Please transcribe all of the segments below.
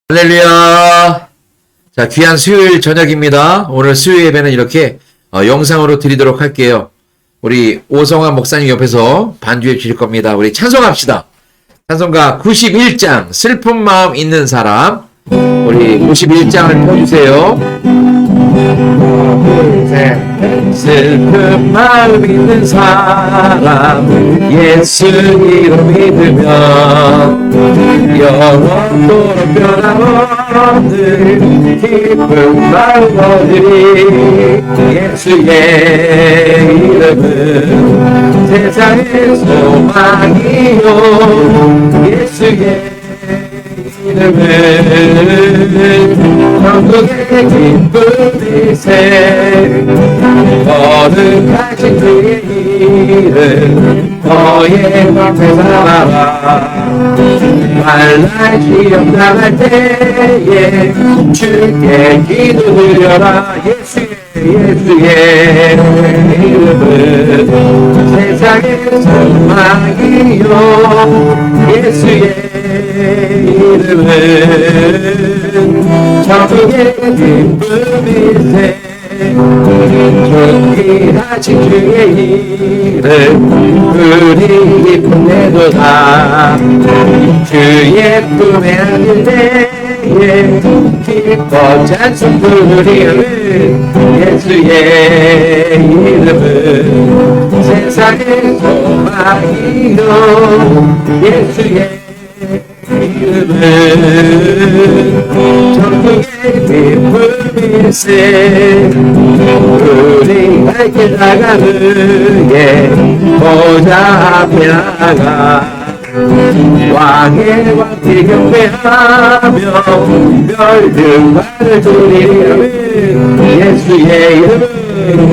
할렐루야. 자, 귀한 수요일 저녁입니다. 오늘 수요 예배는 이렇게 영상으로 드리도록 할게요. 우리 오성환 목사님 옆에서 반주해 주실 겁니다. 우리 찬송합시다. 찬송가 91장 슬픈 마음 있는 사람. 우리 91장을 펴주세요. 슬픈 마음 있는 사람 예수 이름 믿으면 영원토록 변함없는 기쁜 마음 얻으리. 예수의 이름은 세상의 소망이요 예수의 이름은 천국의 기쁨이세. 거룩하신 그의 이름 너의 곁에 살아라. 만날 시험 당할 때에 주께 기도 드려라. 예수의 이름은 세상의 소망이요 예수의 이름은 천국의 기쁨이세. 존귀하신 주의 이름 우리 기쁨 내도다. 주의 품에 안길 때에 기뻐 찬송 부르리는 예수의 이름은 세상의 소망이요 예수의 이름은 천국의 기쁨일세. 우리가 길 나가는 게 보좌 앞에 나가 왕의 왕께 경배하며 멸등받을 주리라는 예수의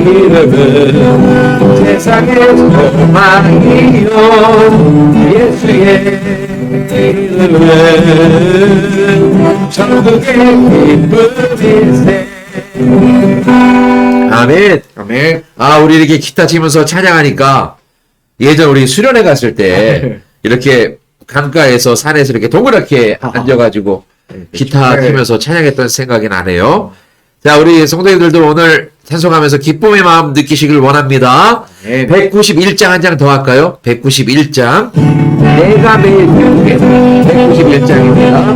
이름은 세상의 소망이요 예수의 이름은 천국의 기쁨일세. 아멘. 아멘. 우리 이렇게 기타 치면서 찬양하니까 예전 우리 수련회 갔을 때 이렇게 강가에서 산에서 이렇게 동그랗게 앉아가지고 기타 치면서 찬양했던 생각이 나네요. 자, 우리 성도님들도 오늘 찬송하면서 기쁨의 마음 느끼시길 원합니다. 191장 한 장 더 할까요? 191장. 내가 매일 기쁘게 191장입니다.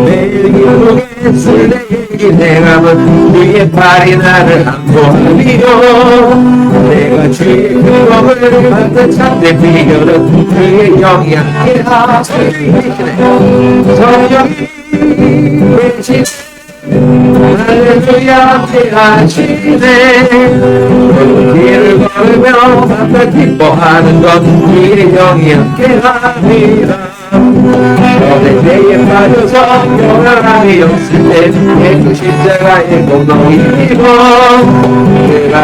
매일 기쁘게 술래기 내가면 주의 팔이 나를 안고하리요. 내가 주의 긍휼을 받은 참된 비결은 그의 영이 함께하. 성령이 계신 할렐루야 함께하시네. 길을 걸으며 밤낮 기뻐하는 것 주의 영이 함께하리라. 너의 죄에 빠져서 요란함이 없을 때 예수 십자가의 공동이 이고 그가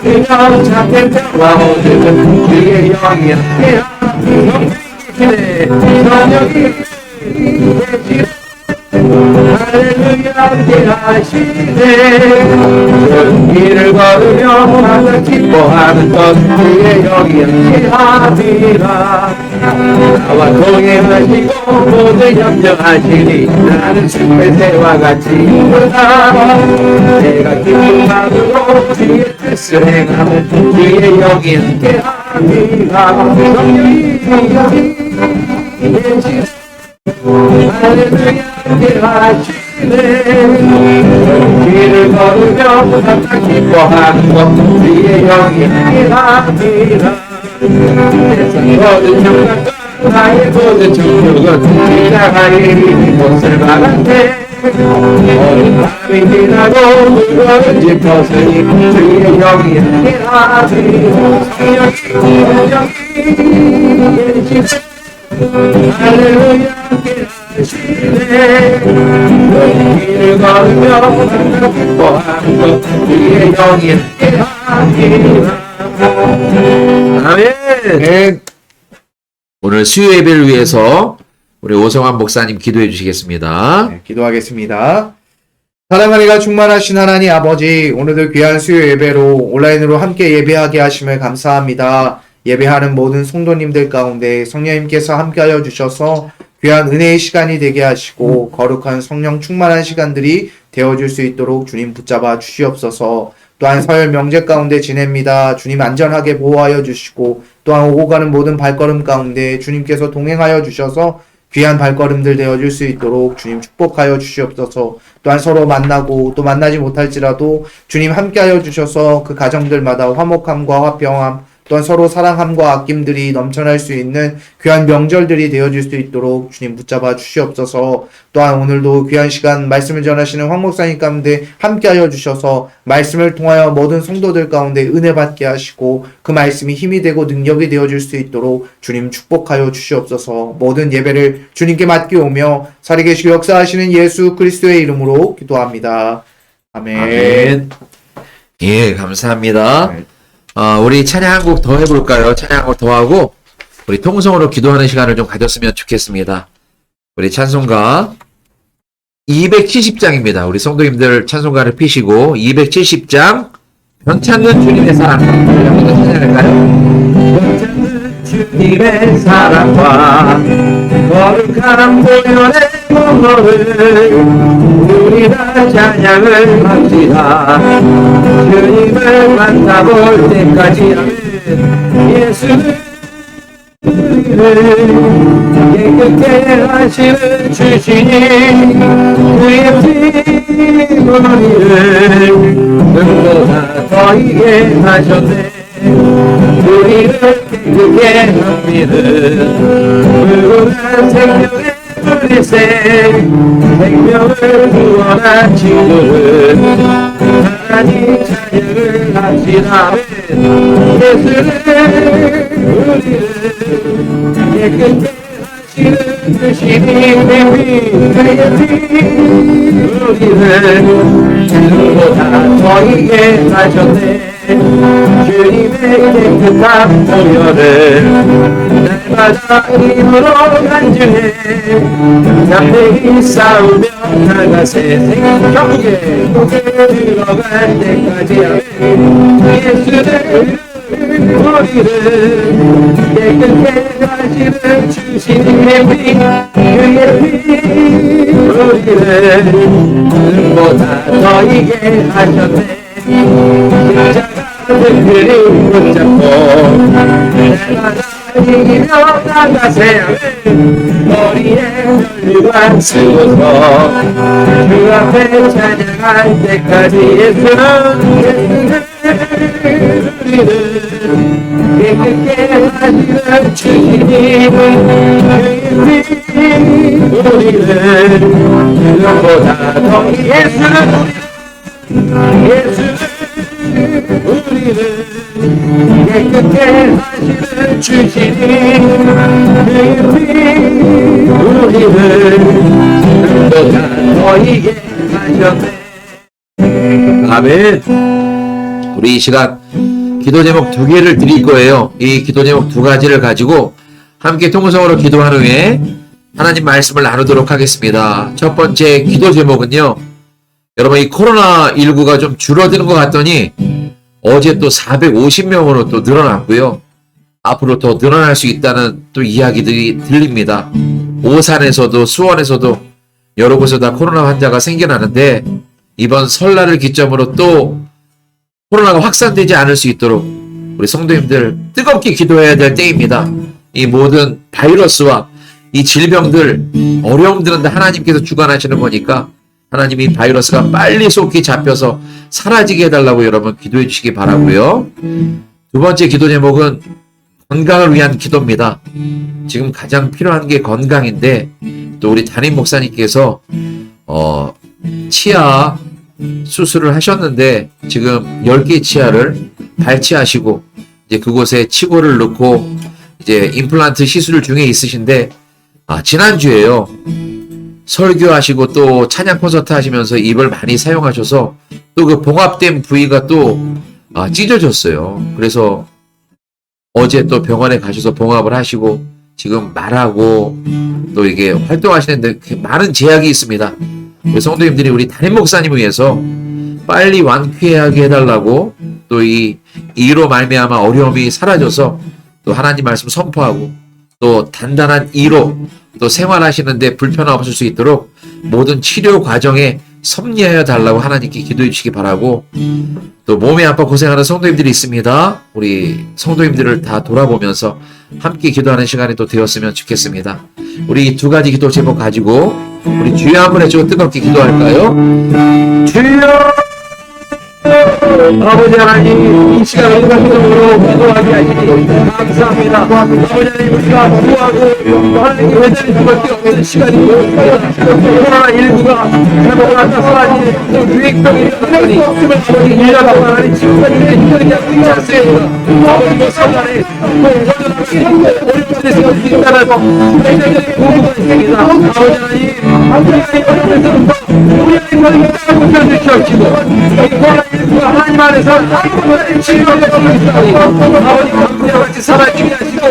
아래에 잡힌 평화 얻으면 주의 영이 함께하시네. 성령이 계시네. 할렐루야 함께하시네. 길을 걸으며 밤낮 기뻐하는 것 주의 영이 함께하리라. 나와 동행하시고 모든 염려하시니 나는 숲의 새와 같이 이루다. 내가 기쁜 마음으로 주의 뜻을 행하면 주의 영이 함께하리라. 성령이 계시네. 할렐루야 함께하시네. 길을 걸으며 항상 기뻐하는 것 주의 영이 함께하리라. 세상 모든 영광과 나의 모든 정욕은 지나가리 못을 막았네. 어린 밤이 지나고 무거운 짐 벗으니 주의 영이 함께하리라. 성령이 계시네. 할렐루야 함께하시네. 길을 걸으며 항상 기뻐하는 것 주의 영이 함께하리라. 아멘. 오늘 수요 예배를 위해서 우리 오성환 목사님 기도해 주시겠습니다. 네, 기도하겠습니다. 사랑하니가 충만하신 하나님 아버지, 오늘도 귀한 수요 예배로 온라인으로 함께 예배하게 하심을 감사합니다. 예배하는 모든 성도님들 가운데 성령님께서 함께하여 주셔서 귀한 은혜의 시간이 되게 하시고 거룩한 성령 충만한 시간들이 되어줄 수 있도록 주님 붙잡아 주시옵소서. 또한 서열 명제 가운데 지냅니다. 주님 안전하게 보호하여 주시고 또한 오고 가는 모든 발걸음 가운데 주님께서 동행하여 주셔서 귀한 발걸음들 되어줄 수 있도록 주님 축복하여 주시옵소서. 또한 서로 만나고 또 만나지 못할지라도 주님 함께하여 주셔서 그 가정들마다 화목함과 화평함 또한 서로 사랑함과 아낌들이 넘쳐날 수 있는 귀한 명절들이 되어줄 수 있도록 주님 붙잡아 주시옵소서. 또한 오늘도 귀한 시간 말씀을 전하시는 황 목사님 가운데 함께하여 주셔서 말씀을 통하여 모든 성도들 가운데 은혜 받게 하시고 그 말씀이 힘이 되고 능력이 되어줄 수 있도록 주님 축복하여 주시옵소서. 모든 예배를 주님께 맡기오며 살아계시고 역사하시는 예수 그리스도의 이름으로 기도합니다. 아멘. 아멘. 예, 감사합니다. 우리 찬양 한 곡 더 해볼까요? 찬양 한 곡 더 하고 우리 통성으로 기도하는 시간을 좀 가졌으면 좋겠습니다. 우리 찬송가 270장입니다. 우리 성도님들 찬송가를 피시고 270장 변찮는 주님의 사랑 한번 더 찬양할까요? 변찮는 주님의 사랑과 거룩한 보혈의 공로를 우리가 찬양을 합시다. 주님을 만나볼 때까지 예수를 깨끗게 하시는 주시니 그의 피 우리를 눈보다 더이게 하셨네. 우리를 깨끗게 합니는 불구한 생명의 불리세 생명을 구원한 지도를 하나님 찬양을 합시다. 예수를 우리를 깨끗게 하시는 주시니 그의 피 우리를 누구보다 더이게 하셨네. 주님의 깨끗한 보혈을 날마다 힘으로 간주해 담대히 싸우며 나가세. 생명의 들어갈 때까지 아멘. 예수를 우리를 깨끗게 하시는 주시님의 피 그의 피 우리를 눈보다 더이게 하셨네. 그림 붙잡고 날마다 이기며 나가세요. 머리에 혈관 쓰고서 그 앞에 찬양할 때까지 예수는 우리를 깨끗게 하시는 주님은 우리를 누구보다 더 예수는 우리를 깨끗게 하시는 주시니 우리를 눈보다 더이게 하셨네. 아멘. 우리 이 시간 기도 제목 2개를 드릴 거예요. 이 기도 제목 2가지를 가지고 함께 통성으로 기도한 후에 하나님 말씀을 나누도록 하겠습니다. 첫 번째 기도 제목은요, 여러분 이 코로나19가 좀 줄어드는 것 같더니 어제 또 450명으로 또 늘어났고요. 앞으로 더 늘어날 수 있다는 또 이야기들이 들립니다. 오산에서도 수원에서도 여러 곳에서 다 코로나 환자가 생겨나는데 이번 설날을 기점으로 또 코로나가 확산되지 않을 수 있도록 우리 성도님들 뜨겁게 기도해야 될 때입니다. 이 모든 바이러스와 이 질병들 어려움들은 다 하나님께서 주관하시는 거니까 하나님이 바이러스가 빨리 속히 잡혀서 사라지게 해달라고 여러분 기도해 주시기 바라고요. 두 번째 기도 제목은 건강을 위한 기도입니다. 지금 가장 필요한 게 건강인데 또 우리 담임 목사님께서 치아 수술을 하셨는데 지금 10개 치아를 발치하시고 이제 그곳에 치골을 넣고 이제 임플란트 시술 중에 있으신데 지난주에요. 설교하시고 또 찬양 콘서트 하시면서 입을 많이 사용하셔서 또 그 봉합된 부위가 또 찢어졌어요. 그래서 어제 또 병원에 가셔서 봉합을 하시고 지금 말하고 또 이게 활동하시는데 많은 제약이 있습니다. 성도님들이 우리 담임 목사님을 위해서 빨리 완쾌하게 해달라고 또 이로 말미암아 어려움이 사라져서 또 하나님 말씀 선포하고 또 단단한 이로 또 생활하시는데 불편함 없을 수 있도록 모든 치료 과정에 섭리하여 달라고 하나님께 기도해 주시기 바라고, 또 몸에 아파 고생하는 성도님들이 있습니다. 우리 성도님들을 다 돌아보면서 함께 기도하는 시간이 또 되었으면 좋겠습니다. 우리 두 가지 기도 제목 가지고 우리 주여 한번 해주고 뜨겁게 기도할까요? 주여! 아버지 하나님, 이 시간을 기도로 기도하게 하시니 감사합니다. 아버지 하나님, 우리가 구하고 하나님께 회전할 수밖에 없는 시간이고, 코로나19가 회복을 하다 사라지는 또 유행병이 일어나니 아버지 1년 동안 하나님 지금까지 힘들게 하고 있지 않습니까? 아버지 그 순간에 또 오전하게 어려운 데서 어떻게 따라서 회전적인 공부가 있습니다. 아버지 하나님, 우리가 어려운 데서부터 우리 하나님 따라고 펴주시옵시고, 이 코로나19가 하나님 안에서 아무것도 치료하게 되겠사오니 아버지 강구와 같이 살아주게 하시고,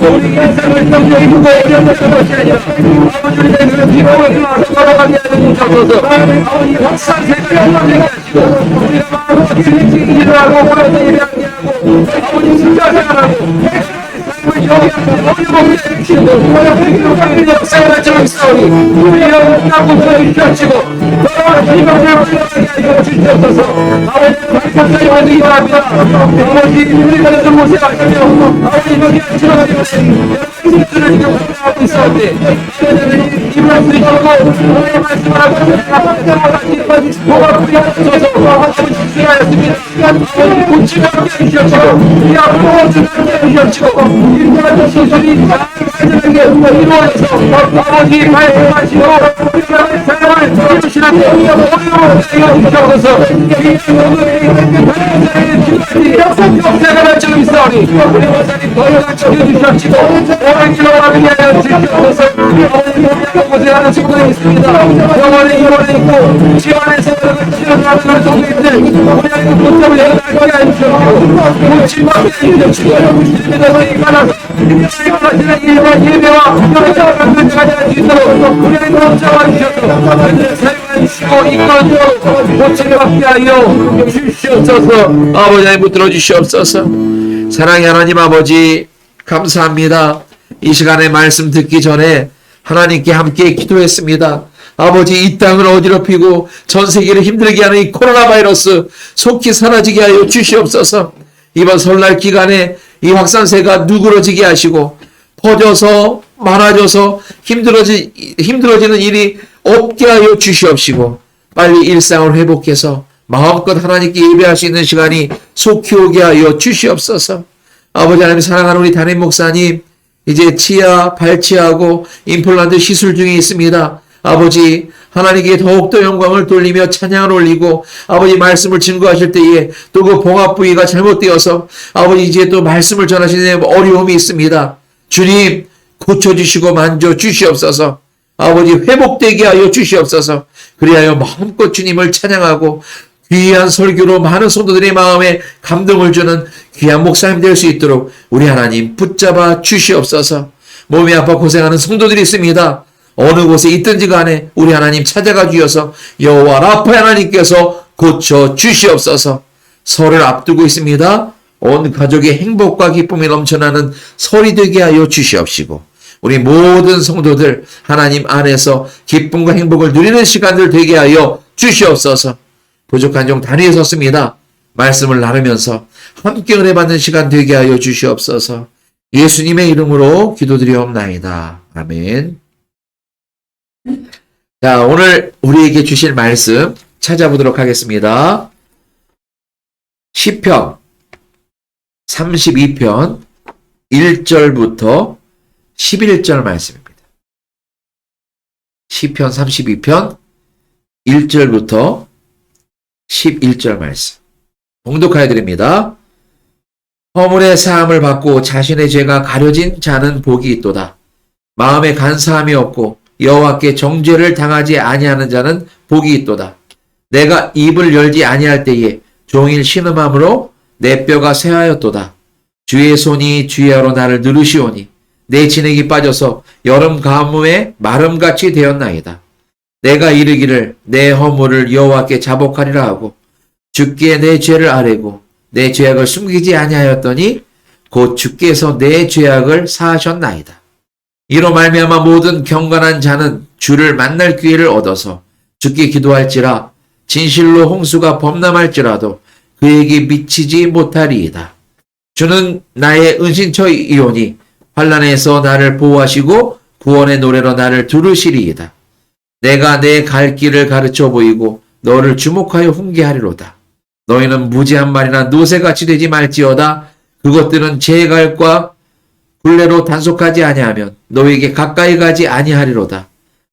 우리 인생을 경쟁이고 어려운 것이 아니라 아버지 우리의 그 기쁨을 나서 걸어가게 하여 주셔서 아버지 확산세가 일어나게 하시고, 우리가 마음으로 일찍 일어나고 그래서 예배하게 하고 아버지 진짜 생활하고 어려운 역사를 정사오니 우리의 땅을 펼치고 너와 희망을 올라가게 하여 주시옵소서. 아버지 발전까지 만들기 바랍니다. 아버지 우리가 이런 곳에 가시며 아버지 여기 앉혀가지고 여러분들을 지금 활동하고 있었는데 아버지는 힘을 주시고 너의 말씀을 하고 뭐가 부여하셔서 아버지 주시하였습니다. 아버지 고치가 함께 해주시옵시고 이 앞으로 함께 해주시옵시고 인간의 시술이 잘 안전하게 이루어져서 아버지 말씀하시고 우리가 사랑을 이루시는데 어려움을 주시옵소서. 이 모든 역사가 발전이 있사오니 우리 원사님 너희가 지켜주시옵시고 오랜 길로 가게 하여 주시옵소서. 어머니 고생하는 친구들이 있습니다. 병원에 입원해 있고 집안에서 치료하는 동생들 우리 아이들 못하고 여기 날게 하여 주시옵시고 고침받게 해주시옵시고 믿어서 일어나서 일어나시는 예배와 영상을 가져가게 할 수 있도록 우리 아이들 붙잡아 주셔서 그들을 사용하여 주시고 이끌어주고 고침을 받게 하여 주시옵소서. 아버지 하나님 붙들어 주시옵소서. 사랑의 하나님 아버지 감사합니다. 이 시간에 말씀 듣기 전에 하나님께 함께 기도했습니다. 아버지 이 땅을 어지럽히고 전 세계를 힘들게 하는 이 코로나 바이러스 속히 사라지게 하여 주시옵소서. 이번 설날 기간에 이 확산세가 누그러지게 하시고 퍼져서 많아져서 힘들어지는 일이 없게 하여 주시옵시고 빨리 일상을 회복해서 마음껏 하나님께 예배할 수 있는 시간이 속히 오게 하여 주시옵소서. 아버지 하나님 사랑하는 우리 담임 목사님 이제 치아, 발치하고 임플란트 시술 중에 있습니다. 아버지 하나님께 더욱더 영광을 돌리며 찬양을 올리고 아버지 말씀을 증거하실 때에 또 그 봉합 부위가 잘못되어서 아버지 이제 또 말씀을 전하시는 어려움이 있습니다. 주님 고쳐주시고 만져주시옵소서. 아버지 회복되게 하여 주시옵소서. 그리하여 마음껏 주님을 찬양하고 귀한 설교로 많은 성도들의 마음에 감동을 주는 귀한 목사님 될 수 있도록 우리 하나님 붙잡아 주시옵소서. 몸이 아파 고생하는 성도들이 있습니다. 어느 곳에 있든지 간에 우리 하나님 찾아가 주셔서 여호와 라파 하나님께서 고쳐 주시옵소서. 설을 앞두고 있습니다. 온 가족의 행복과 기쁨이 넘쳐나는 설이 되게 하여 주시옵시고 우리 모든 성도들 하나님 안에서 기쁨과 행복을 누리는 시간들 되게 하여 주시옵소서. 부족한 종 다리에 섰습니다. 말씀을 나누면서 함께 은혜 받는 시간 되게 하여 주시옵소서. 예수님의 이름으로 기도드리옵나이다. 아멘. 자, 오늘 우리에게 주실 말씀 찾아보도록 하겠습니다. 시편 32편 1절부터 11절 말씀입니다. 시편 32편 1절부터 11절 말씀 봉독하여 드립니다. 허물의 사함을 받고 자신의 죄가 가려진 자는 복이 있도다. 마음에 간사함이 없고 여호와께 정죄를 당하지 아니하는 자는 복이 있도다. 내가 입을 열지 아니할 때에 종일 신음함으로 내 뼈가 쇠하였도다. 주의 손이 주야로 나를 누르시오니 내 진액이 빠져서 여름 가뭄에 마름같이 되었나이다. 내가 이르기를 내 허물을 여호와께 자복하리라 하고 주께 내 죄를 아뢰고 내 죄악을 숨기지 아니하였더니 곧 주께서 내 죄악을 사하셨나이다. 이로 말미암아 모든 경건한 자는 주를 만날 기회를 얻어서 주께 기도할지라 진실로 홍수가 범람할지라도 그에게 미치지 못하리이다. 주는 나의 은신처이오니 환난에서 나를 보호하시고 구원의 노래로 나를 두르시리이다. 내가 내 갈 길을 가르쳐 보이고 너를 주목하여 훈계하리로다. 너희는 무지한 말이나 노새같이 되지 말지어다. 그것들은 제갈과 굴레로 단속하지 아니하면 너희에게 가까이 가지 아니하리로다.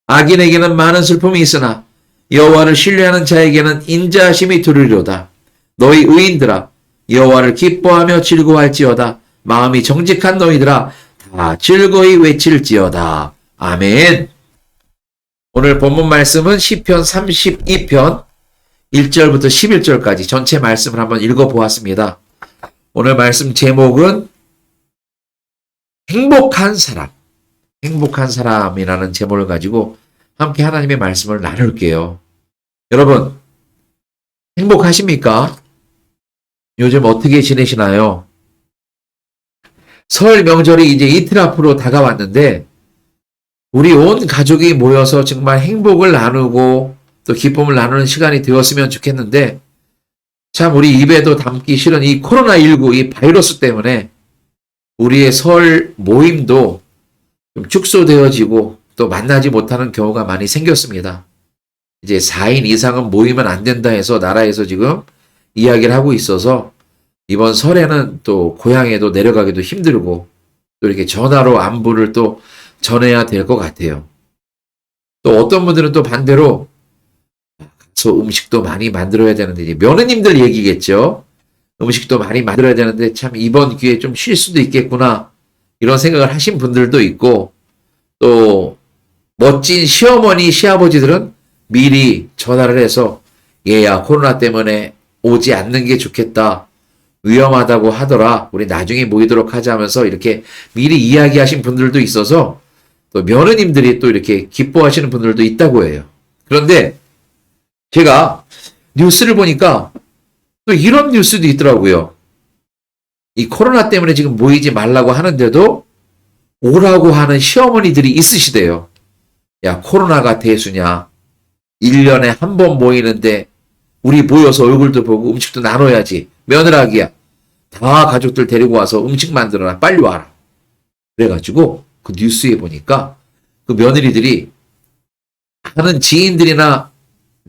악인에게는 많은 슬픔이 있으나 여호와를 신뢰하는 자에게는 인자하심이 두르리로다. 너희 의인들아 여호와를 기뻐하며 즐거워할지어다. 마음이 정직한 너희들아 다 즐거이 외칠지어다. 아멘. 오늘 본문 말씀은 시편 32편 1절부터 11절까지 전체 말씀을 한번 읽어보았습니다. 오늘 말씀 제목은 행복한 사람, 행복한 사람이라는 제목을 가지고 함께 하나님의 말씀을 나눌게요. 여러분, 행복하십니까? 요즘 어떻게 지내시나요? 설 명절이 이제 이틀 앞으로 다가왔는데 우리 온 가족이 모여서 정말 행복을 나누고 또 기쁨을 나누는 시간이 되었으면 좋겠는데 참 우리 입에도 담기 싫은 이 코로나19 이 바이러스 때문에 우리의 설 모임도 좀 축소되어지고 또 만나지 못하는 경우가 많이 생겼습니다. 이제 4인 이상은 모이면 안 된다 해서 나라에서 지금 이야기를 하고 있어서 이번 설에는 또 고향에도 내려가기도 힘들고 또 이렇게 전화로 안부를 또 전해야 될 것 같아요. 또 어떤 분들은 또 반대로 가서 음식도 많이 만들어야 되는데 이제 며느님들 얘기겠죠. 음식도 많이 만들어야 되는데 참 이번 기회에 좀 쉴 수도 있겠구나 이런 생각을 하신 분들도 있고 또 멋진 시어머니 시아버지들은 미리 전화를 해서 얘야 코로나 때문에 오지 않는 게 좋겠다. 위험하다고 하더라. 우리 나중에 모이도록 하자 하면서 이렇게 미리 이야기하신 분들도 있어서 또 며느님들이 또 이렇게 기뻐하시는 분들도 있다고 해요. 그런데 제가 뉴스를 보니까 또 이런 뉴스도 있더라고요. 이 코로나 때문에 지금 모이지 말라고 하는데도 오라고 하는 시어머니들이 있으시대요. 야, 코로나가 대수냐. 1년에 한 번 모이는데 우리 모여서 얼굴도 보고 음식도 나눠야지. 며느라기야. 다 가족들 데리고 와서 음식 만들어라. 빨리 와라. 그래가지고 그 뉴스에 보니까 그 며느리들이 하는 지인들이나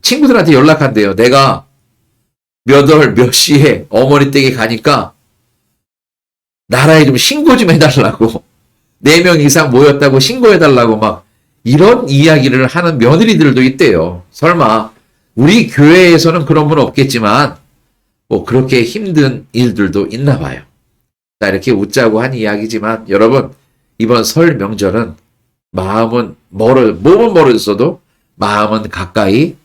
친구들한테 연락한대요. 내가 몇 월 몇 시에 어머니 댁에 가니까 나라에 좀 신고 좀 해달라고 4명 이상 모였다고 신고해달라고 막 이런 이야기를 하는 며느리들도 있대요. 설마 우리 교회에서는 그런 분 없겠지만 뭐 그렇게 힘든 일들도 있나 봐요. 자, 이렇게 웃자고 한 이야기지만 여러분 이번 설 명절은 몸은 멀어졌어도 마음은 가까이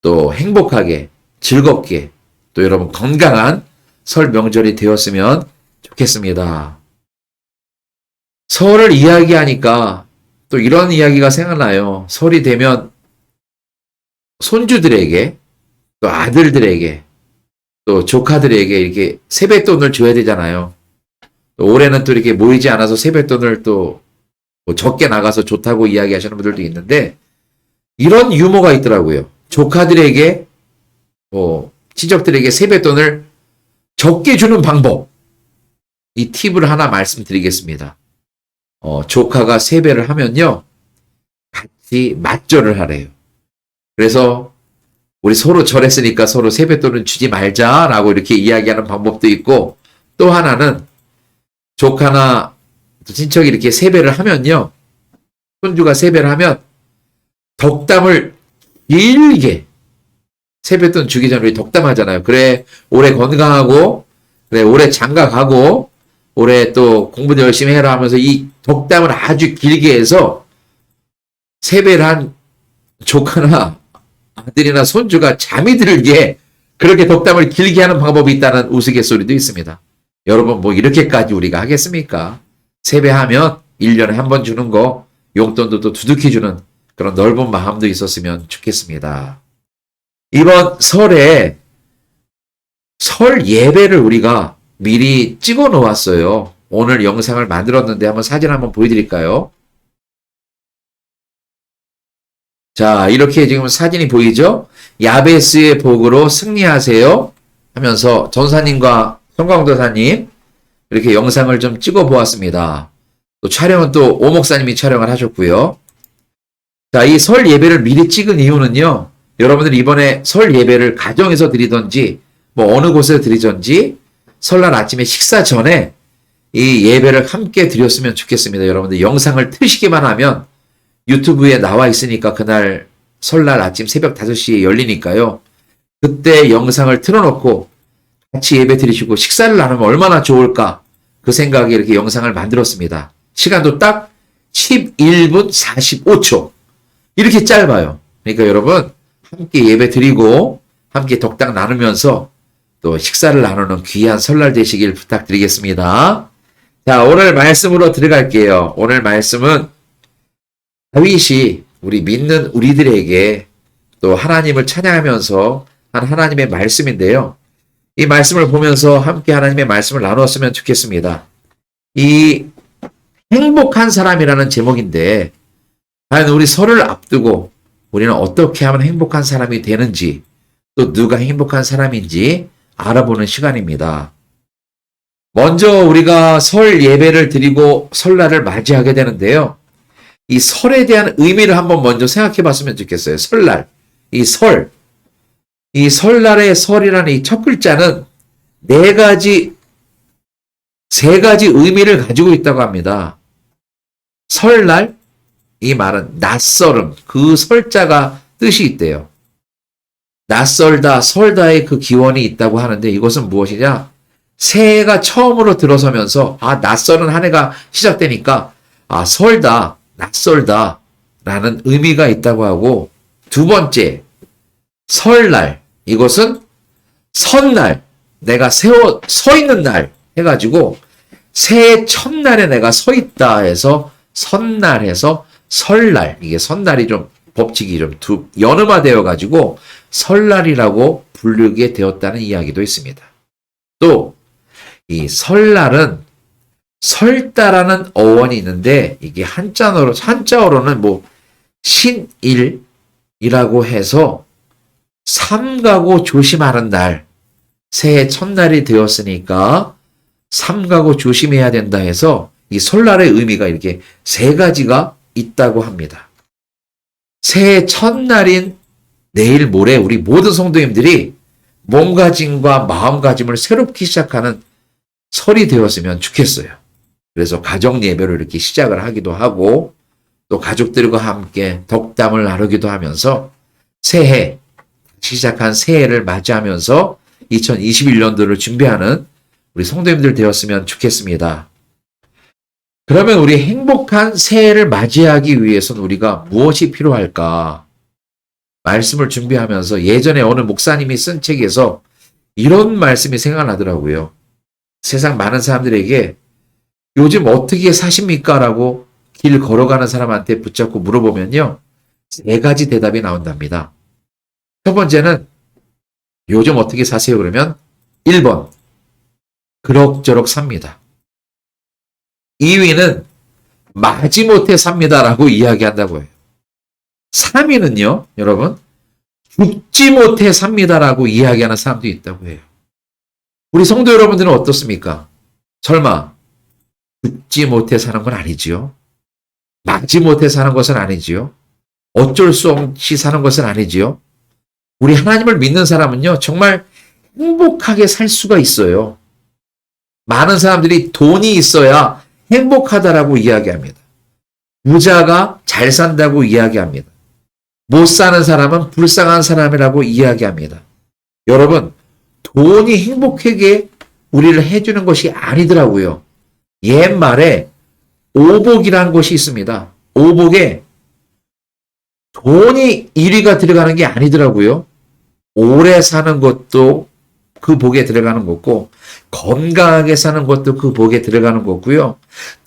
또 행복하게 즐겁게 또 여러분 건강한 설 명절이 되었으면 좋겠습니다. 설을 이야기하니까 또 이런 이야기가 생각나요. 설이 되면 손주들에게 또 아들들에게 또 조카들에게 이렇게 세뱃돈을 줘야 되잖아요. 또 올해는 또 이렇게 모이지 않아서 세뱃돈을 또 뭐 적게 나가서 좋다고 이야기하시는 분들도 있는데 이런 유머가 있더라고요. 조카들에게 친척들에게 세뱃돈을 적게 주는 방법. 이 팁을 하나 말씀드리겠습니다. 조카가 세배를 하면요. 같이 맞절을 하래요. 그래서 우리 서로 절했으니까 서로 세뱃돈은 주지 말자라고 이렇게 이야기하는 방법도 있고 또 하나는 조카나 친척이 이렇게 세배를 하면요. 손주가 세배를 하면 덕담을 길게 세뱃돈 주기 전에 우리 덕담하잖아요. 그래 올해 건강하고 그래 올해 장가가고 올해 또 공부도 열심히 해라 하면서 이 덕담을 아주 길게 해서 세배를 한 조카나 아들이나 손주가 잠이 들게 그렇게 덕담을 길게 하는 방법이 있다는 우스갯소리도 있습니다. 여러분 뭐 이렇게까지 우리가 하겠습니까? 세배하면 1년에 한 번 주는 거 용돈도 또 두둑히 주는 그런 넓은 마음도 있었으면 좋겠습니다. 이번 설에 설 예배를 우리가 미리 찍어 놓았어요. 오늘 영상을 만들었는데 한번 사진 한번 보여드릴까요? 자, 이렇게 지금 사진이 보이죠? 야베스의 복으로 승리하세요 하면서 전사님과 송광도사님 이렇게 영상을 좀 찍어 보았습니다. 또 촬영은 또 오 목사님이 촬영을 하셨고요. 자, 이 설 예배를 미리 찍은 이유는요. 여러분들 이번에 설 예배를 가정에서 드리던지 뭐 어느 곳에서 드리던지 설날 아침에 식사 전에 이 예배를 함께 드렸으면 좋겠습니다. 여러분들 영상을 틀시기만 하면 유튜브에 나와 있으니까 그날 설날 아침 새벽 5시에 열리니까요. 그때 영상을 틀어놓고 같이 예배 드리시고 식사를 나누면 얼마나 좋을까 그 생각에 이렇게 영상을 만들었습니다. 시간도 딱 11분 45초 이렇게 짧아요. 그러니까 여러분 함께 예배 드리고 함께 덕당 나누면서 또 식사를 나누는 귀한 설날 되시길 부탁드리겠습니다. 자, 오늘 말씀으로 들어갈게요. 오늘 말씀은 다윗이 우리 믿는 우리들에게 또 하나님을 찬양하면서 한 하나님의 말씀인데요. 이 말씀을 보면서 함께 하나님의 말씀을 나누었으면 좋겠습니다. 이 행복한 사람이라는 제목인데 과연 우리 설을 앞두고 우리는 어떻게 하면 행복한 사람이 되는지 또 누가 행복한 사람인지 알아보는 시간입니다. 먼저 우리가 설 예배를 드리고 설날을 맞이하게 되는데요. 이 설에 대한 의미를 한번 먼저 생각해 봤으면 좋겠어요. 설날. 이 설. 이 설날의 설이라는 이 첫 글자는 세 가지 의미를 가지고 있다고 합니다. 설날, 이 말은 낯설음, 그 설자가 뜻이 있대요. 낯설다, 설다의 그 기원이 있다고 하는데 이것은 무엇이냐? 새해가 처음으로 들어서면서 낯설은 한 해가 시작되니까 설다, 낯설다 라는 의미가 있다고 하고 두 번째, 설날, 이것은 선날, 내가 서 있는 날 해가지고 새해 첫날에 내가 서 있다 해서 선날해서 설날, 이게 선날이 좀 법칙이 좀 연음화되어 가지고 설날이라고 부르게 되었다는 이야기도 있습니다. 또 이 설날은 설다라는 어원이 있는데 이게 한자어로는 뭐 신일이라고 해서 삼가고 조심하는 날, 새해 첫날이 되었으니까 삼가고 조심해야 된다 해서 이 설날의 의미가 이렇게 세 가지가 있다고 합니다. 새해 첫날인 내일 모레 우리 모든 성도님들이 몸가짐과 마음가짐을 새롭게 시작하는 설이 되었으면 좋겠어요. 그래서 가정 예배로 이렇게 시작을 하기도 하고 또 가족들과 함께 덕담을 나누기도 하면서 새해 시작한 새해를 맞이하면서 2021년도를 준비하는 우리 성도님들 되었으면 좋겠습니다. 그러면 우리 행복한 새해를 맞이하기 위해서는 우리가 무엇이 필요할까? 말씀을 준비하면서 예전에 어느 목사님이 쓴 책에서 이런 말씀이 생각나더라고요. 세상 많은 사람들에게 요즘 어떻게 사십니까? 라고 길 걸어가는 사람한테 붙잡고 물어보면요. 세 가지 대답이 나온답니다. 첫 번째는 요즘 어떻게 사세요? 그러면 1번 그럭저럭 삽니다. 2위는 마지못해 삽니다라고 이야기한다고 해요. 3위는요, 여러분, 죽지 못해 삽니다라고 이야기하는 사람도 있다고 해요. 우리 성도 여러분들은 어떻습니까? 설마 죽지 못해 사는 건 아니지요? 마지못해 사는 것은 아니지요? 어쩔 수 없이 사는 것은 아니지요? 우리 하나님을 믿는 사람은요, 정말 행복하게 살 수가 있어요. 많은 사람들이 돈이 있어야 행복하다라고 이야기합니다. 부자가 잘 산다고 이야기합니다. 못 사는 사람은 불쌍한 사람이라고 이야기합니다. 여러분, 돈이 행복하게 우리를 해주는 것이 아니더라고요. 옛말에 오복이라는 것이 있습니다. 오복에 돈이 1위가 들어가는 게 아니더라고요. 오래 사는 것도 그 복에 들어가는 거고 건강하게 사는 것도 그 복에 들어가는 거고요.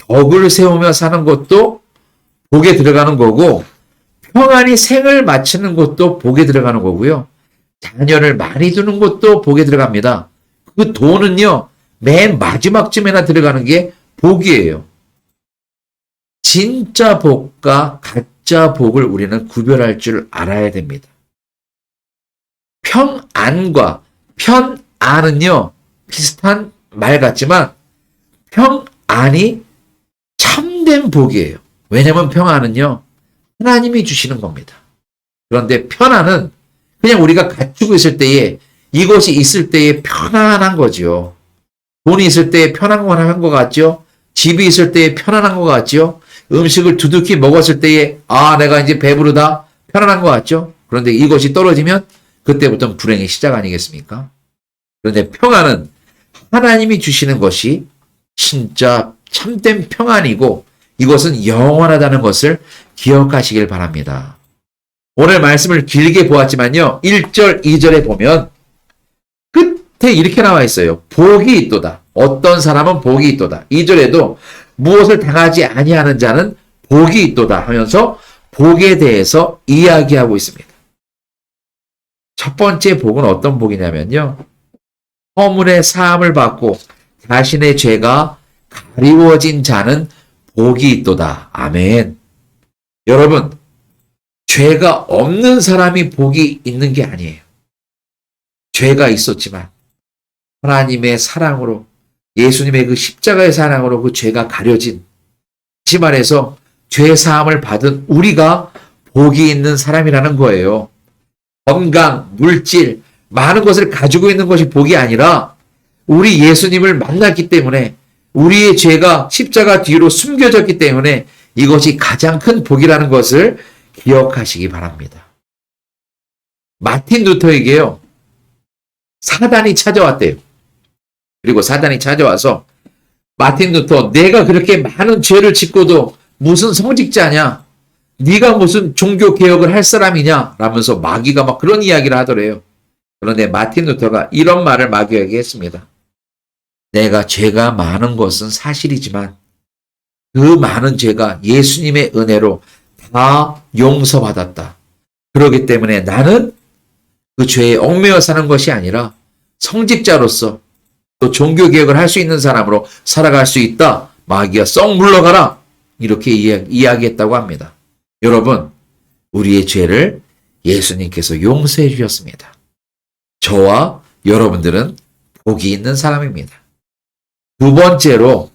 덕을 세우며 사는 것도 복에 들어가는 거고 평안히 생을 마치는 것도 복에 들어가는 거고요. 자녀를 많이 두는 것도 복에 들어갑니다. 그 돈은요. 맨 마지막쯤에나 들어가는 게 복이에요. 진짜 복과 가짜 복을 우리는 구별할 줄 알아야 됩니다. 평안과 편안은요, 비슷한 말 같지만 평안이 참된 복이에요. 왜냐면 평안은요, 하나님이 주시는 겁니다. 그런데 편안은 그냥 우리가 갖추고 있을 때에, 이것이 있을 때에 편안한 거죠. 돈이 있을 때에 편안한 것 같죠? 집이 있을 때에 편안한 것 같죠? 음식을 두둑히 먹었을 때에 내가 이제 배부르다, 편안한 것 같죠? 그런데 이것이 떨어지면 그때부터는 불행의 시작 아니겠습니까? 그런데 평안은 하나님이 주시는 것이 진짜 참된 평안이고, 이것은 영원하다는 것을 기억하시길 바랍니다. 오늘 말씀을 길게 보았지만요, 1절, 2절에 보면 끝에 이렇게 나와 있어요. 복이 있도다. 어떤 사람은 복이 있도다. 2절에도 무엇을 당하지 아니하는 자는 복이 있도다 하면서 복에 대해서 이야기하고 있습니다. 첫 번째 복은 어떤 복이냐면요, 허물의 사함을 받고 자신의 죄가 가리워진 자는 복이 있도다. 아멘. 여러분, 죄가 없는 사람이 복이 있는 게 아니에요. 죄가 있었지만 하나님의 사랑으로, 예수님의 그 십자가의 사랑으로 그 죄가 가려진, 다시 말해서 죄 사함을 받은 우리가 복이 있는 사람이라는 거예요. 건강, 물질, 많은 것을 가지고 있는 것이 복이 아니라 우리 예수님을 만났기 때문에, 우리의 죄가 십자가 뒤로 숨겨졌기 때문에 이것이 가장 큰 복이라는 것을 기억하시기 바랍니다. 마틴 루터에게요, 사단이 찾아왔대요. 그리고 사단이 찾아와서, 마틴 루터, 내가 그렇게 많은 죄를 짓고도 무슨 성직자냐? 네가 무슨 종교 개혁을 할 사람이냐? 라면서 마귀가 막 그런 이야기를 하더래요. 그런데 마틴 루터가 이런 말을 마귀에게 했습니다. 내가 죄가 많은 것은 사실이지만 그 많은 죄가 예수님의 은혜로 다 용서받았다. 그렇기 때문에 나는 그 죄에 얽매여 사는 것이 아니라 성직자로서 또 종교개혁을 할 수 있는 사람으로 살아갈 수 있다. 마귀야, 썩 물러가라. 이렇게 이야기했다고 합니다. 여러분, 우리의 죄를 예수님께서 용서해 주셨습니다. 저와 여러분들은 복이 있는 사람입니다. 두 번째로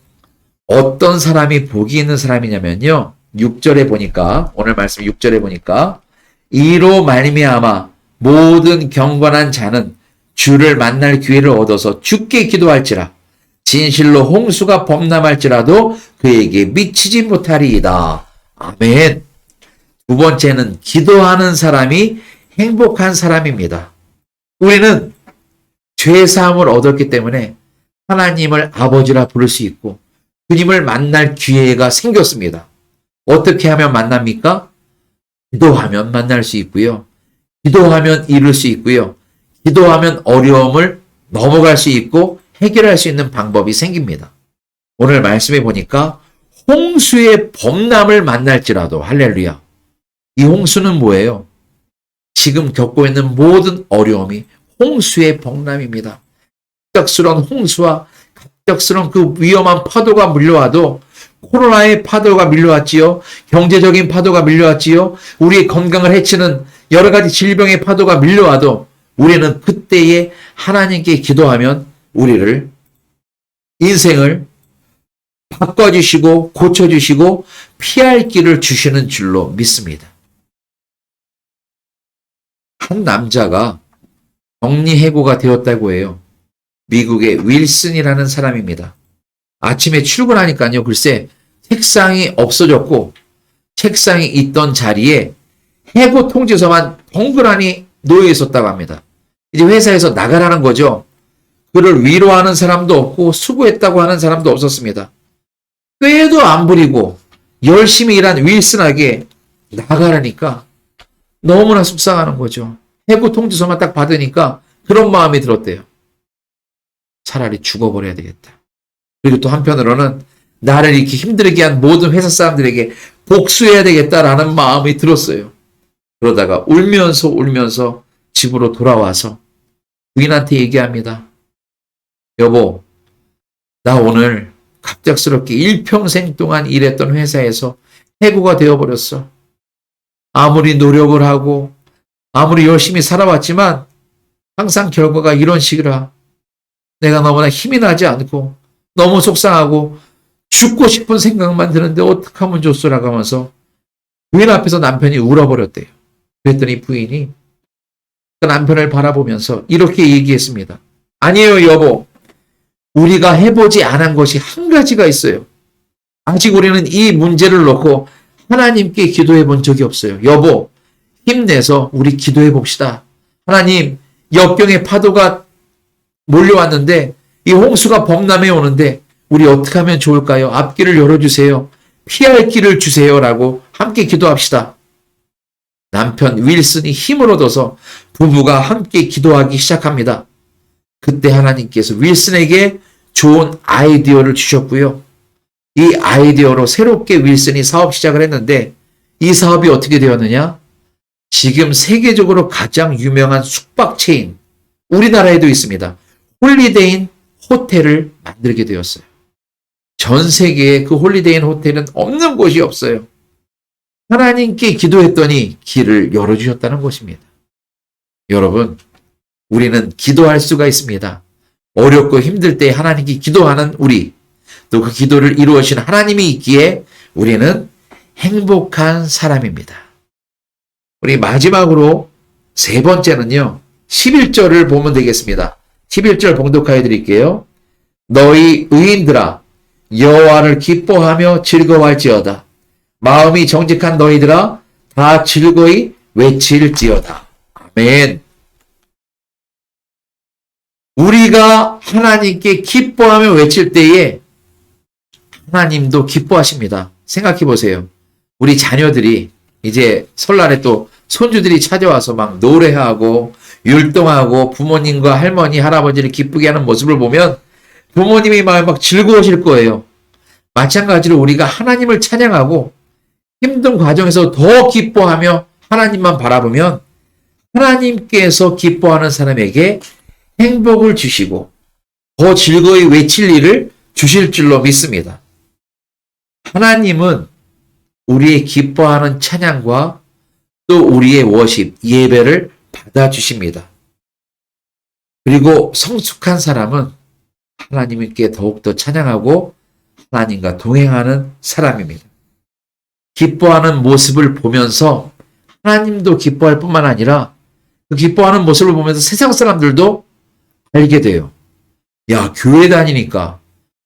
어떤 사람이 복이 있는 사람이냐면요, 6절에 보니까, 오늘 말씀 6절에 보니까, 이로 말미암아 모든 경건한 자는 주를 만날 기회를 얻어서 주께 기도할지라 진실로 홍수가 범람할지라도 그에게 미치지 못하리이다. 아멘. 두 번째는 기도하는 사람이 행복한 사람입니다. 우리는 죄 사함을 얻었기 때문에 하나님을 아버지라 부를 수 있고 주님을 만날 기회가 생겼습니다. 어떻게 하면 만납니까? 기도하면 만날 수 있고요. 기도하면 이룰 수 있고요. 기도하면 어려움을 넘어갈 수 있고 해결할 수 있는 방법이 생깁니다. 오늘 말씀해 보니까 홍수의 범람을 만날지라도, 할렐루야. 이 홍수는 뭐예요? 지금 겪고 있는 모든 어려움이 홍수의 범람입니다. 갑작스러운 홍수와 갑작스러운 그 위험한 파도가 밀려와도, 코로나의 파도가 밀려왔지요. 경제적인 파도가 밀려왔지요. 우리의 건강을 해치는 여러 가지 질병의 파도가 밀려와도 우리는 그때에 하나님께 기도하면 우리를, 인생을 바꿔주시고 고쳐주시고 피할 길을 주시는 줄로 믿습니다. 한 남자가 격리해고가 되었다고 해요. 미국의 윌슨이라는 사람입니다. 아침에 출근하니까요, 글쎄 책상이 없어졌고 책상이 있던 자리에 해고 통지서만 덩그러니 놓여 있었다고 합니다. 이제 회사에서 나가라는 거죠. 그를 위로하는 사람도 없고 수고했다고 하는 사람도 없었습니다. 꾀도 안 부리고 열심히 일한 윌슨에게 나가라니까 너무나 속상하는 거죠. 해고 통지서만 딱 받으니까 그런 마음이 들었대요. 차라리 죽어버려야 되겠다. 그리고 또 한편으로는 나를 이렇게 힘들게 한 모든 회사 사람들에게 복수해야 되겠다라는 마음이 들었어요. 그러다가 울면서 집으로 돌아와서 부인한테 얘기합니다. 여보, 나 오늘 갑작스럽게 일평생 동안 일했던 회사에서 해고가 되어버렸어. 아무리 노력을 하고 아무리 열심히 살아왔지만 항상 결과가 이런 식이라 내가 너무나 힘이 나지 않고 너무 속상하고 죽고 싶은 생각만 드는데 어떡하면 좋소라고 하면서 부인 앞에서 남편이 울어버렸대요. 그랬더니 부인이 그 남편을 바라보면서 이렇게 얘기했습니다. 아니에요, 여보. 우리가 해보지 않은 것이 한 가지가 있어요. 아직 우리는 이 문제를 놓고 하나님께 기도해 본 적이 없어요. 여보, 힘내서 우리 기도해 봅시다. 하나님, 역경의 파도가 몰려왔는데 이 홍수가 범람해 오는데 우리 어떻게 하면 좋을까요? 앞길을 열어주세요. 피할 길을 주세요. 라고 함께 기도합시다. 남편 윌슨이 힘을 얻어서 부부가 함께 기도하기 시작합니다. 그때 하나님께서 윌슨에게 좋은 아이디어를 주셨고요. 이 아이디어로 새롭게 윌슨이 사업 시작을 했는데 이 사업이 어떻게 되었느냐? 지금 세계적으로 가장 유명한 숙박 체인, 우리나라에도 있습니다. 홀리데이인 호텔을 만들게 되었어요. 전 세계에 그 홀리데이인 호텔은 없는 곳이 없어요. 하나님께 기도했더니 길을 열어주셨다는 것입니다. 여러분, 우리는 기도할 수가 있습니다. 어렵고 힘들 때 하나님께 기도하는 우리, 또 그 기도를 이루어주신 하나님이 있기에 우리는 행복한 사람입니다. 우리 마지막으로 세 번째는요, 11절을 보면 되겠습니다. 11절 봉독하여 드릴게요. 너희 의인들아, 여호와를 기뻐하며 즐거워할지어다. 마음이 정직한 너희들아, 다 즐거이 외칠지어다. 아멘. 우리가 하나님께 기뻐하며 외칠 때에 하나님도 기뻐하십니다. 생각해 보세요. 우리 자녀들이 이제 설날에 또 손주들이 찾아와서 막 노래하고 율동하고 부모님과 할머니, 할아버지를 기쁘게 하는 모습을 보면 부모님의 마음이 막 즐거우실 거예요. 마찬가지로 우리가 하나님을 찬양하고 힘든 과정에서 더 기뻐하며 하나님만 바라보면 하나님께서 기뻐하는 사람에게 행복을 주시고 더 즐거이 외칠 일을 주실 줄로 믿습니다. 하나님은 우리의 기뻐하는 찬양과 또 우리의 워십, 예배를 받아주십니다. 그리고 성숙한 사람은 하나님께 더욱더 찬양하고 하나님과 동행하는 사람입니다. 기뻐하는 모습을 보면서 하나님도 기뻐할 뿐만 아니라 그 기뻐하는 모습을 보면서 세상 사람들도 알게 돼요. 야, 교회 다니니까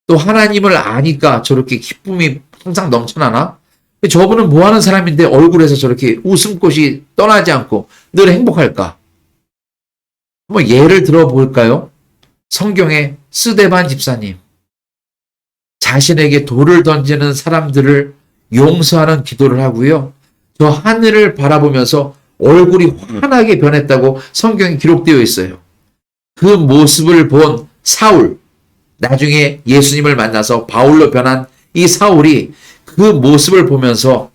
또 하나님을 아니까 저렇게 기쁨이 항상 넘쳐나나? 저분은 뭐 하는 사람인데 얼굴에서 저렇게 웃음꽃이 떠나지 않고 늘 행복할까? 한번 예를 들어볼까요? 성경의 스데반 집사님. 자신에게 돌을 던지는 사람들을 용서하는 기도를 하고요. 저 하늘을 바라보면서 얼굴이 환하게 변했다고 성경에 기록되어 있어요. 그 모습을 본 사울, 나중에 예수님을 만나서 바울로 변한 이 사울이 그 모습을 보면서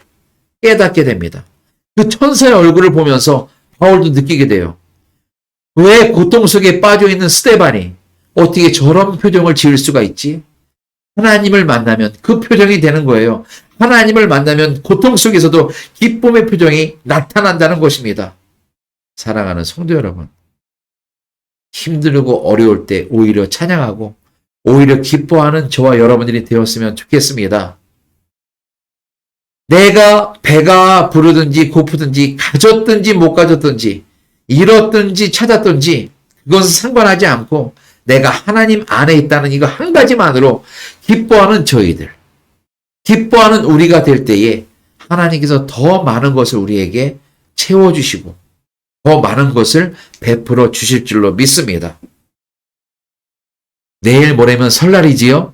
깨닫게 됩니다. 그 천사의 얼굴을 보면서 바울도 느끼게 돼요. 왜 고통 속에 빠져있는 스데반이 어떻게 저런 표정을 지을 수가 있지? 하나님을 만나면 그 표정이 되는 거예요. 하나님을 만나면 고통 속에서도 기쁨의 표정이 나타난다는 것입니다. 사랑하는 성도 여러분, 힘들고 어려울 때 오히려 찬양하고 오히려 기뻐하는 저와 여러분들이 되었으면 좋겠습니다. 내가 배가 부르든지 고프든지 가졌든지 못 가졌든지 잃었든지 찾았든지 그것은 상관하지 않고 내가 하나님 안에 있다는 이거 한 가지만으로 기뻐하는 저희들, 기뻐하는 우리가 될 때에 하나님께서 더 많은 것을 우리에게 채워주시고 더 많은 것을 베풀어 주실 줄로 믿습니다. 내일 모레면 설날이지요?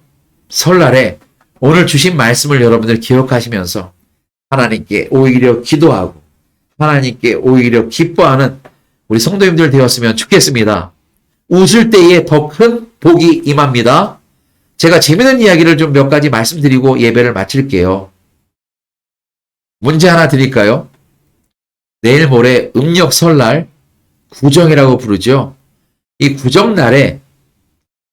설날에 오늘 주신 말씀을 여러분들 기억하시면서 하나님께 오히려 기도하고 하나님께 오히려 기뻐하는 우리 성도님들 되었으면 좋겠습니다. 웃을 때에 더 큰 복이 임합니다. 제가 재미있는 이야기를 좀 몇 가지 말씀드리고 예배를 마칠게요. 문제 하나 드릴까요? 내일 모레 음력 설날 구정이라고 부르죠. 이 구정날에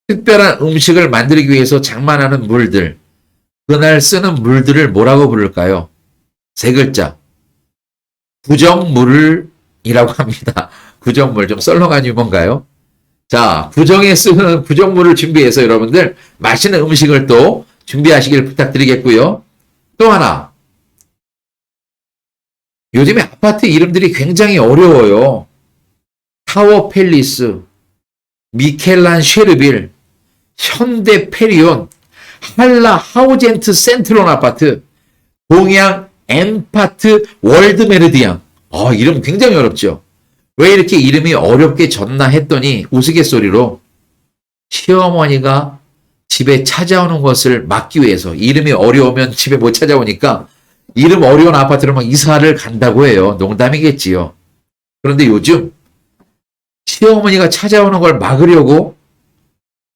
특별한 음식을 만들기 위해서 장만하는 물들, 그날 쓰는 물들을 뭐라고 부를까요? 세 글자. 구정물이라고 합니다. 구정물 좀 썰렁한 유머인가요? 자, 구정에 쓰는 구정물을 준비해서 여러분들 맛있는 음식을 또 준비하시길 부탁드리겠고요. 또 하나, 요즘에 아파트 이름들이 굉장히 어려워요. 타워 팰리스, 미켈란 쉐르빌, 현대 페리온, 한라 하우젠트 센트론 아파트, 동양 엠파트 월드 메르디앙. 이름 굉장히 어렵죠. 왜 이렇게 이름이 어렵게 졌나 했더니 우스갯소리로 시어머니가 집에 찾아오는 것을 막기 위해서, 이름이 어려우면 집에 못 찾아오니까 이름 어려운 아파트로 막 이사를 간다고 해요. 농담이겠지요. 그런데 요즘 시어머니가 찾아오는 걸 막으려고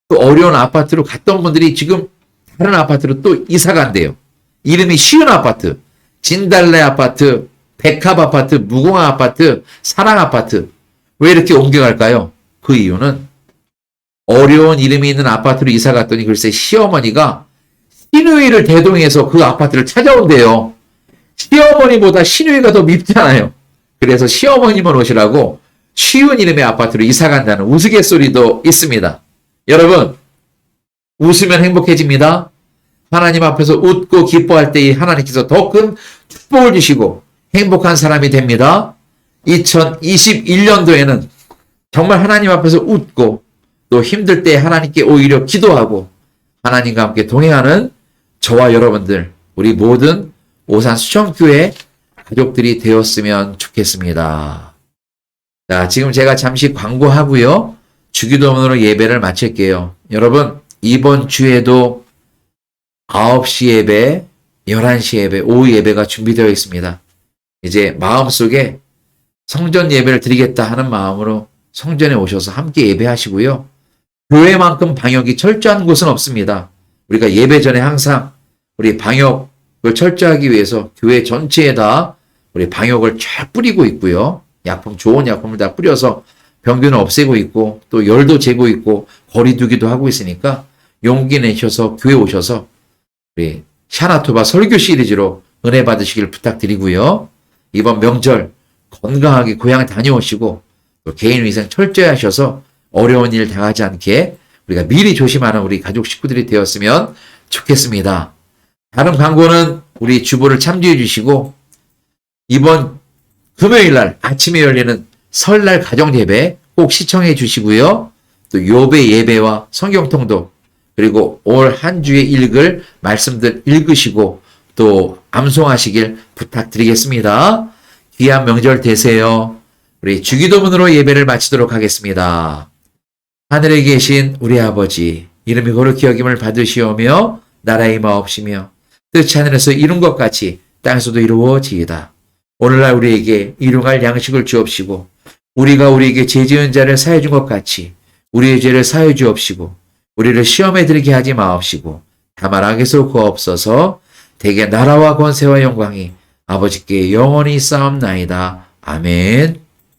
그 어려운 아파트로 갔던 분들이 지금 다른 아파트로 또 이사 간대요. 이름이 쉬운 아파트, 진달래 아파트, 백합 아파트, 무궁화 아파트, 사랑 아파트. 왜 이렇게 옮겨갈까요? 그 이유는 어려운 이름이 있는 아파트로 이사 갔더니 글쎄 시어머니가 시누이를 대동해서 그 아파트를 찾아온대요. 시어머니보다 시누이가 더 밉잖아요. 그래서 시어머니만 오시라고 쉬운 이름의 아파트로 이사 간다는 우스갯소리도 있습니다. 여러분, 웃으면 행복해집니다. 하나님 앞에서 웃고 기뻐할 때 하나님께서 더 큰 축복을 주시고 행복한 사람이 됩니다. 2021년도에는 정말 하나님 앞에서 웃고 또 힘들 때 하나님께 오히려 기도하고 하나님과 함께 동행하는 저와 여러분들, 우리 모든 오산 수천교회 가족들이 되었으면 좋겠습니다. 자, 지금 제가 잠시 광고하고요. 주기도문으로 예배를 마칠게요. 여러분, 이번 주에도 9시 예배, 11시 예배, 오후 예배가 준비되어 있습니다. 이제 마음속에 성전 예배를 드리겠다 하는 마음으로 성전에 오셔서 함께 예배하시고요. 교회만큼 방역이 철저한 곳은 없습니다. 우리가 예배 전에 항상 우리 방역을 철저하기 위해서 교회 전체에다 우리 방역을 쫙 뿌리고 있고요. 좋은 약품을 다 뿌려서 병균을 없애고 있고 또 열도 재고 있고 거리 두기도 하고 있으니까 용기 내셔서 교회 오셔서 우리 샤나토바 설교 시리즈로 은혜 받으시길 부탁드리고요. 이번 명절 건강하게 고향 다녀오시고 또 개인 위생 철저히 하셔서 어려운 일 당하지 않게 우리가 미리 조심하는 우리 가족 식구들이 되었으면 좋겠습니다. 다른 광고는 우리 주보를 참조해 주시고 이번 금요일 날 아침에 열리는 설날 가정예배 꼭 시청해 주시고요. 또 욥의 예배와 성경통독 그리고 올 한 주에 읽을 말씀들 읽으시고 또 암송하시길 부탁드리겠습니다. 귀한 명절 되세요. 우리 주기도문으로 예배를 마치도록 하겠습니다. 하늘에 계신 우리 아버지, 이름이 거룩히 여김을 받으시오며 나라의 마옵시며 뜻이 하늘에서 이룬 것 같이 땅에서도 이루어지이다. 오늘날 우리에게 일용할 양식을 주옵시고 우리가 우리에게 죄 지은 자를 사해 준 것 같이 우리의 죄를 사해 주옵시고 우리를 시험에 들게 하지 마옵시고 다만 악에서 구하옵소서. 대개 나라와 권세와 영광이 아버지께 영원히 쌓옵나이다. 아멘.